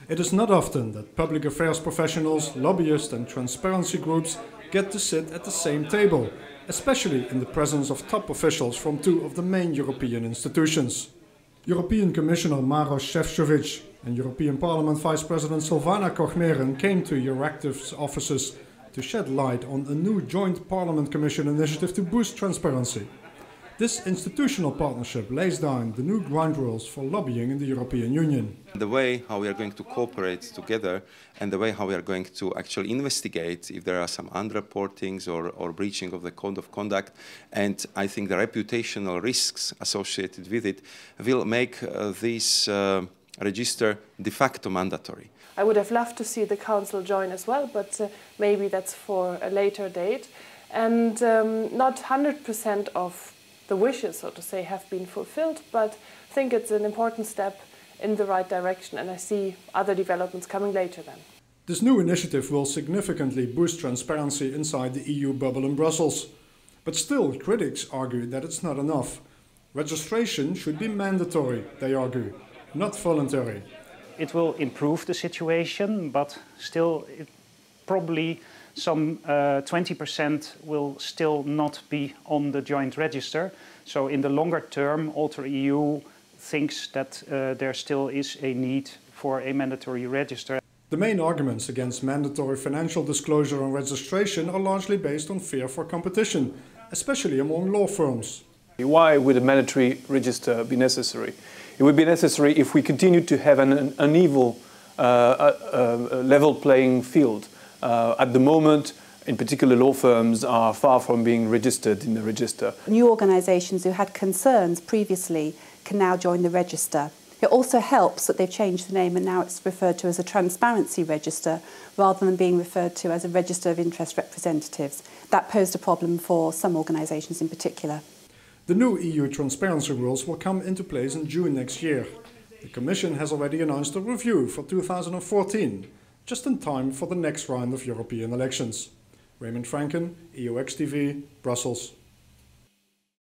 It is not often that public affairs professionals, lobbyists and transparency groups get to sit at the same table, especially in the presence of top officials from two of the main European institutions. European Commissioner Maros Šefčovič and European Parliament Vice President Silvana Koch-Mehren came to EurActiv's offices to shed light on a new joint Parliament Commission initiative to boost transparency. This institutional partnership lays down the new ground rules for lobbying in the European Union. The way how we are going to cooperate together and the way how we are going to actually investigate if there are some underreportings or breaching of the code of conduct, and I think the reputational risks associated with it will make this register de facto mandatory. I would have loved to see the Council join as well, but maybe that's for a later date. And not 100% of the wishes, so to say, have been fulfilled, but I think it's an important step in the right direction, and I see other developments coming later then. This new initiative will significantly boost transparency inside the EU bubble in Brussels. But still, critics argue that it's not enough. Registration should be mandatory, they argue, not voluntary. It will improve the situation, but still probably some 20% will still not be on the joint register. So in the longer term, Alter EU thinks that there still is a need for a mandatory register. The main arguments against mandatory financial disclosure and registration are largely based on fear for competition, especially among law firms. Why would a mandatory register be necessary? It would be necessary if we continue to have an uneven level playing field. At the moment, in particular, law firms are far from being registered in the register. New organisations who had concerns previously can now join the register. It also helps that they've changed the name and now it's referred to as a transparency register rather than being referred to as a register of interest representatives. That posed a problem for some organisations in particular. The new EU transparency rules will come into place in June next year. The Commission has already announced a review for 2014. Just in time for the next round of European elections. Raymond Franken, EurActiv, Brussels.